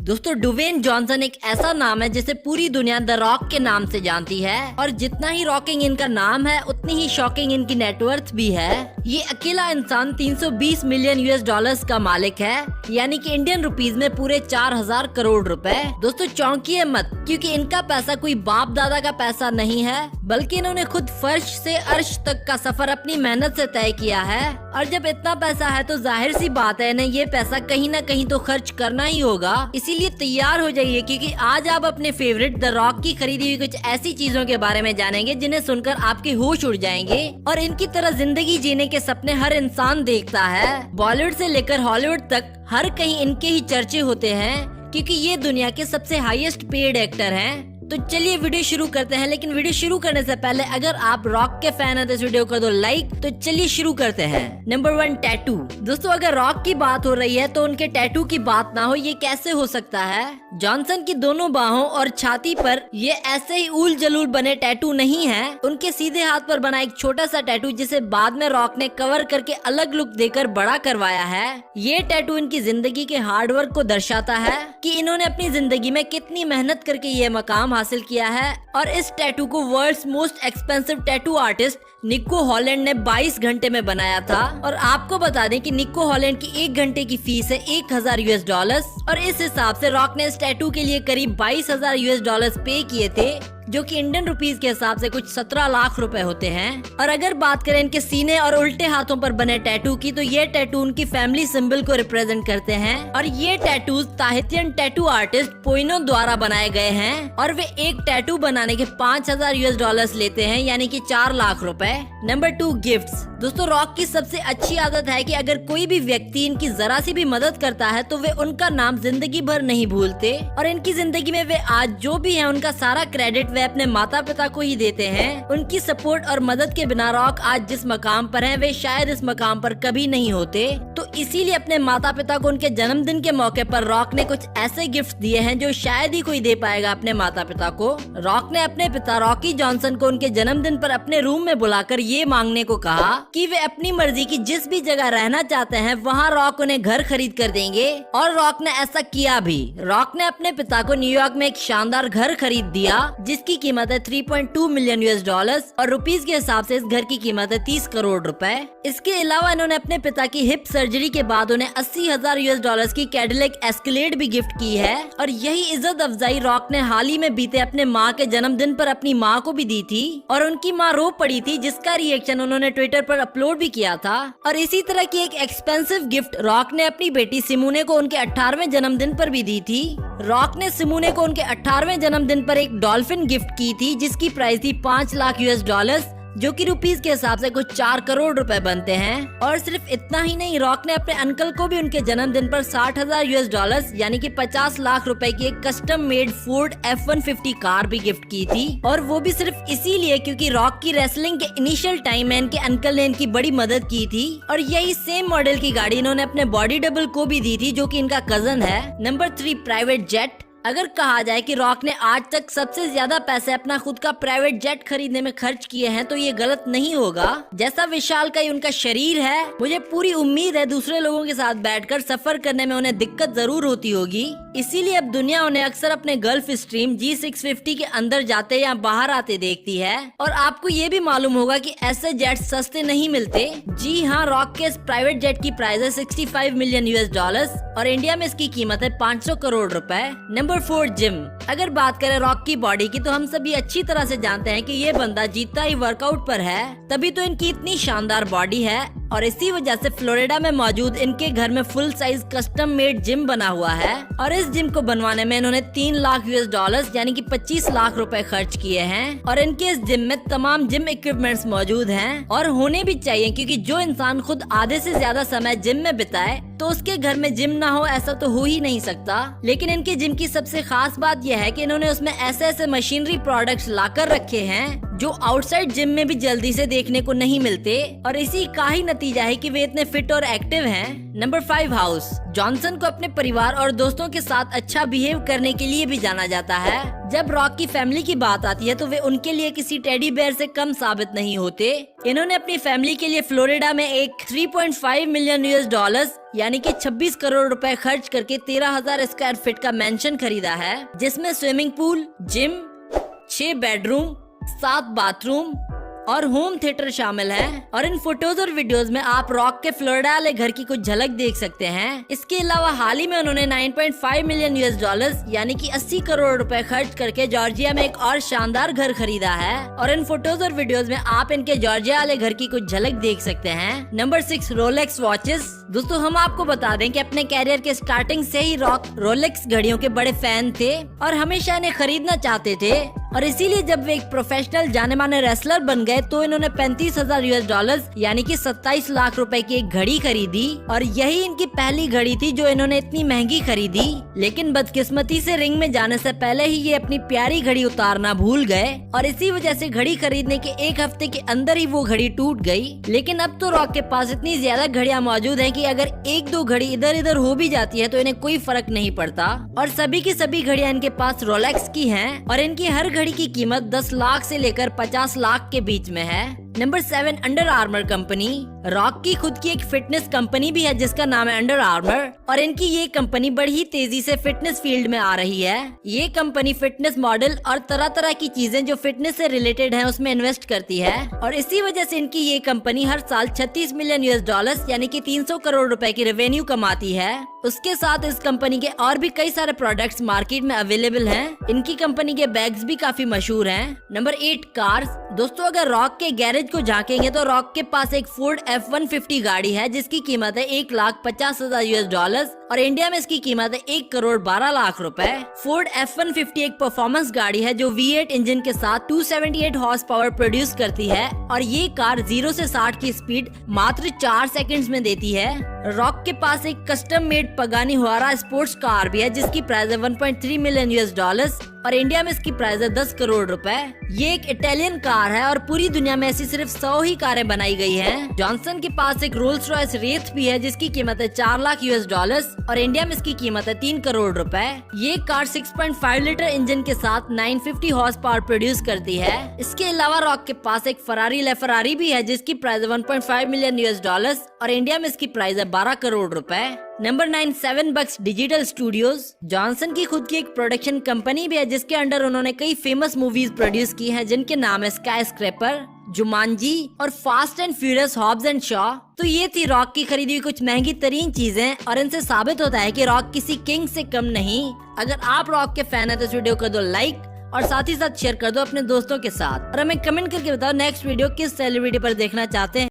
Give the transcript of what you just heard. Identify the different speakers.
Speaker 1: दोस्तों Dwayne Johnson एक ऐसा नाम है जिसे पूरी दुनिया द रॉक के नाम से जानती है और जितना ही रॉकिंग इनका नाम है उतनी ही शॉकिंग इनकी नेटवर्थ भी है। ये अकेला इंसान 320 मिलियन यूएस डॉलर्स का मालिक है, यानी कि इंडियन रुपीस में पूरे 4000 करोड़ रुपए। दोस्तों चौंकिए मत, क्योंकि इनका पैसा कोई बाप दादा का पैसा नहीं है, बल्कि इन्होंने खुद फर्श से अर्श तक का सफर अपनी मेहनत से तय किया है। और जब इतना पैसा है तो जाहिर सी बात है इन्हें ये पैसा कहीं न कहीं तो खर्च करना ही होगा। इसीलिए तैयार हो जाइए, क्योंकि आज आप अपने फेवरेट द रॉक की खरीदी हुई कुछ ऐसी चीजों के बारे में जानेंगे जिन्हें सुनकर आपके होश उड़ जाएंगे। और इनकी तरह जिंदगी जीने के सपने हर इंसान देखता है। बॉलीवुड से लेकर हॉलीवुड तक हर कहीं इनके ही चर्चे होते हैं, क्योंकि ये दुनिया के सबसे हाईएस्ट पेड एक्टर हैं। तो चलिए वीडियो शुरू करते हैं, लेकिन वीडियो शुरू करने से पहले अगर आप रॉक के फैन हैं तो इस वीडियो को दो लाइक। तो चलिए शुरू करते हैं। Number 1, tattoo. दोस्तों अगर रॉक की बात हो रही है तो उनके टैटू की बात ना हो, ये कैसे हो सकता है। जॉनसन की दोनों बाहों और छाती पर ये ऐसे ही ऊल जलूल बने टैटू नहीं है। उनके सीधे हाथ पर बना एक छोटा सा टैटू जिसे बाद में रॉक ने कवर करके अलग लुक देकर बड़ा करवाया है। ये टैटू इनकी जिंदगी के हार्डवर्क को दर्शाता है कि इन्होंने अपनी जिंदगी में कितनी मेहनत करके ये मकाम हासिल किया है। और इस टैटू को world's most expensive tattoo artist Nico Holland ने 22 घंटे में बनाया था। और आपको बता दें कि निको हॉलैंड की 1 घंटे की फीस है 1000 यूएस डॉलर्स। और इस हिसाब से रॉक ने इस टैटू के लिए करीब 22000 यूएस डॉलर्स पे किए थे, जो कि इंडियन रुपीस के हिसाब से कुछ 17 लाख रुपए होते हैं। और अगर बात करें इनके सीने और उल्टे हाथों पर बने टैटू की, तो ये टैटू उनकी फैमिली सिंबल को रिप्रेजेंट करते हैं। और ये टैटूज ताहितियन टैटू आर्टिस्ट पोइनो द्वारा बनाए गए हैं। और वे एक टैटू बनाने के 5000 यूएस डॉलर्स लेते हैं, यानी कि 4 लाख रुपए। Number 2, gifts. दोस्तों रॉक की सबसे अच्छी आदत है कि अगर कोई भी व्यक्ति इनकी जरा सी भी मदद करता है तो वे उनका नाम जिंदगी भर नहीं भूलते। और इनकी जिंदगी में वे आज जो भी है उनका सारा क्रेडिट वे अपने माता पिता को ही देते हैं। उनकी सपोर्ट और मदद के बिना रॉक आज जिस मकाम पर है वे शायद इस मकाम पर कभी नहीं होते। तो इसीलिए अपने माता पिता को उनके जन्मदिन के मौके पर रॉक ने कुछ ऐसे गिफ्ट दिए हैं जो शायद ही कोई दे पाएगा अपने माता पिता को। रॉक ने अपने पिता रॉकी जॉनसन को उनके जन्मदिन पर अपने रूम में बुलाकर ये मांगने को कहा कि वे अपनी मर्जी की जिस भी जगह रहना चाहते हैं वहाँ रॉक उन्हें घर खरीद कर देंगे। और रॉक ने ऐसा किया भी। रॉक ने अपने पिता को न्यूयॉर्क में एक शानदार घर खरीद दिया जिसकी कीमत है 3.2 मिलियन यूएस डॉलर्स और रुपीस के हिसाब से इस घर की कीमत है 30 करोड़ रुपए। इसके अलावा इन्होंने अपने पिता की हिप सर्जरी के बाद उन्हें 80,000 यूएस डॉलर्स की कैडिलैक एस्केलेड भी गिफ्ट की है। और यही इज्जत अफजाई रॉक ने हाल ही में बीते अपने माँ के जन्मदिन पर अपनी माँ को भी दी थी। और उनकी माँ रो पड़ी थी, जिसका रिएक्शन उन्होंने ट्विटर पर अपलोड भी किया था। और इसी तरह की एक एक्सपेंसिव गिफ्ट रॉक ने अपनी बेटी सिमोने को उनके 18वें जन्मदिन पर भी दी थी। रॉक ने सिमोने को उनके 18वें जन्मदिन पर एक डॉल्फिन गिफ्ट की थी जिसकी प्राइस थी 5 लाख यूएस डॉलर्स, जो कि रुपीस के हिसाब से कुछ 4 करोड़ रुपए बनते हैं। और सिर्फ इतना ही नहीं, रॉक ने अपने अंकल को भी उनके जन्मदिन पर 60,000 यूएस डॉलर्स यानी कि 50 लाख रुपए की एक custom made Ford F-150 car भी गिफ्ट की थी। और वो भी सिर्फ इसीलिए क्योंकि रॉक की रेसलिंग के इनिशियल टाइम में इनके अंकल ने इनकी बड़ी मदद की थी। और यही सेम मॉडल की गाड़ी इन्होंने अपने बॉडी डबल को भी दी थी, जो कि इनका कजन है। Number 3, private jet. अगर कहा जाए कि रॉक ने आज तक सबसे ज्यादा पैसे अपना खुद का प्राइवेट जेट खरीदने में खर्च किए हैं तो ये गलत नहीं होगा। जैसा विशाल का उनका शरीर है, मुझे पूरी उम्मीद है दूसरे लोगों के साथ बैठकर सफर करने में उन्हें दिक्कत जरूर होती होगी। इसीलिए अब दुनिया उन्हें अक्सर अपने गल्फ स्ट्रीम G650 के अंदर जाते या बाहर आते देखती है। और आपको ये भी मालूम होगा कि ऐसे जेट सस्ते नहीं मिलते। जी हाँ, रॉक के इस प्राइवेट जेट की प्राइस है 65 मिलियन यूएस डॉलर्स और इंडिया में इसकी कीमत है 500 करोड़ रुपए। Number 4, gym. अगर बात करें रॉक की बॉडी की तो हम सभी अच्छी तरह से जानते हैं कि ये बंदा जीता ही वर्कआउट पर है, तभी तो इनकी इतनी शानदार बॉडी है। और इसी वजह से फ्लोरिडा में मौजूद इनके घर में full size custom made gym बना हुआ है। और इस जिम को बनवाने में इन्होंने 3 लाख यूएस डॉलर्स यानी कि 25 लाख रुपए खर्च किए हैं। और इनके इस जिम में तमाम जिम इक्विपमेंट्स मौजूद हैं और होने भी चाहिए, क्योंकि जो इंसान खुद आधे से ज्यादा समय जिम में बिताए तो उसके घर में जिम ना हो ऐसा तो हो ही नहीं सकता। लेकिन इनके जिम की सबसे खास बात यह है कि इन्होंने उसमें ऐसे ऐसे मशीनरी प्रोडक्ट्स लाकर रखे हैं जो आउटसाइड जिम में भी जल्दी से देखने को नहीं मिलते, और इसी का ही नतीजा है कि वे इतने फिट और एक्टिव हैं। Number 5 house. जॉनसन को अपने परिवार और दोस्तों के साथ अच्छा बिहेव करने के लिए भी जाना जाता है। जब रॉक की फैमिली की बात आती है तो वे उनके लिए किसी टेडी बेयर से कम साबित नहीं होते। इन्होंने अपनी फैमिली के लिए फ्लोरिडा में एक 3.5 मिलियन US यानी कि 26 करोड़ रुपए खर्च करके 13,000 स्क्वायर फीट का मैंशन खरीदा है, जिसमें swimming pool, gym, 6 bedroom, 7 bathroom और होम थिएटर शामिल है। और इन फोटोज और वीडियोस में आप रॉक के फ्लोरिडा वाले घर की कुछ झलक देख सकते हैं। इसके अलावा हाल ही में उन्होंने 9.5 मिलियन US यानी कि 80 करोड़ रुपए खर्च करके जॉर्जिया में एक और शानदार घर खरीदा है। और इन फोटोज और वीडियोस में आप इनके जॉर्जिया वाले घर की कुछ झलक देख सकते हैं। Number 6 Rolex watches. दोस्तों हम आपको बता दें कि अपने कैरियर के स्टार्टिंग से ही रॉक रोलेक्स घड़ियों के बड़े फैन थे और हमेशा इन्हें खरीदना चाहते थे। और इसीलिए जब वे एक प्रोफेशनल जाने माने रेसलर बन गए तो इन्होंने 35,000 US यानी कि 27 लाख रुपए की एक घड़ी खरीदी। और यही इनकी पहली घड़ी थी जो इन्होंने इतनी महंगी खरीदी। लेकिन बदकिस्मती से रिंग में जाने से पहले ही ये अपनी प्यारी घड़ी उतारना भूल गए और इसी वजह से घड़ी खरीदने के एक हफ्ते के अंदर ही वो घड़ी टूट गई। लेकिन अब तो रॉक के पास इतनी ज्यादा घड़ियां मौजूद हैं कि अगर 1-2 घड़ी इधर उधर हो भी जाती है तो इन्हें कोई फर्क नहीं पड़ता। और सभी की सभी घड़ियां इनके पास रोलेक्स की हैं और इनकी हर घड़ी की कीमत 10 लाख से लेकर 50 लाख के बीच में है। Number 7 under armour company. Rock की खुद की एक फिटनेस कंपनी भी है जिसका नाम है अंडर आर्मर और इनकी ये कंपनी बड़ी ही तेजी से फिटनेस फील्ड में आ रही है। ये कंपनी फिटनेस मॉडल और तरह तरह की चीजें जो फिटनेस से रिलेटेड हैं उसमें इन्वेस्ट करती है और इसी वजह से इनकी ये कंपनी हर साल 36 मिलियन US यानी कि 300 करोड़ रुपए की रेवेन्यू कमाती है। उसके साथ इस कंपनी के और भी कई सारे प्रोडक्ट्स मार्केट में अवेलेबल हैं। इनकी कंपनी के बैग्स भी काफी मशहूर हैं। Number 8 cars. दोस्तों अगर रॉक के गैरेज को झांकेंगे तो रॉक के पास एक फोर्ड F-150 गाड़ी है जिसकी कीमत है 1,50,000 US और इंडिया में इसकी कीमत है 1,12,00,000 रुपए। फोर्ड F-150 एक परफॉर्मेंस गाड़ी है जो V8 इंजन के साथ 278 हॉर्स पावर प्रोड्यूस करती है और ये कार 0 से 60 की स्पीड मात्र 4 सेकंड्स में देती है। रॉक के पास एक custom made Pagani Huayra sports car भी है जिसकी प्राइस है 1.3 मिलियन US और इंडिया में इसकी प्राइस है 10 करोड़ रुपए। ये एक इटालियन कार है और पूरी दुनिया में ऐसी सिर्फ 100 ही कारें बनाई गई हैं। जॉनसन के पास एक रोल्स रॉयस रेथ भी है जिसकी कीमत है 4 लाख US और इंडिया में इसकी कीमत है 3 करोड़ रुपए। ये कार 6.5 लीटर इंजन के साथ 950 हॉर्स पावर प्रोड्यूस करती है। इसके अलावा रॉक के पास एक फरारी लेफरारी भी है जिसकी प्राइस है 1.5 मिलियन US और इंडिया में इसकी प्राइस है 12 करोड़ रुपए। नंबर 9 7 बक्स डिजिटल स्टूडियोज। जॉनसन की खुद की एक प्रोडक्शन कंपनी भी है जिसके अंडर उन्होंने कई फेमस मूवीज प्रोड्यूस की हैं जिनके नाम है स्काई स्क्रैपर, जुमांजी और Fast and Furious Hobbs and Shaw. तो ये थी रॉक की खरीदी हुई कुछ महंगी तरीन चीजें और इनसे साबित होता है कि रॉक किसी किंग से कम नहीं। अगर आप रॉक के फैन है तो इस वीडियो को दो लाइक और साथ ही साथ शेयर कर दो अपने दोस्तों के साथ और हमें कमेंट करके बताओ नेक्स्ट वीडियो किस सेलिब्रिटी पर देखना चाहते हैं।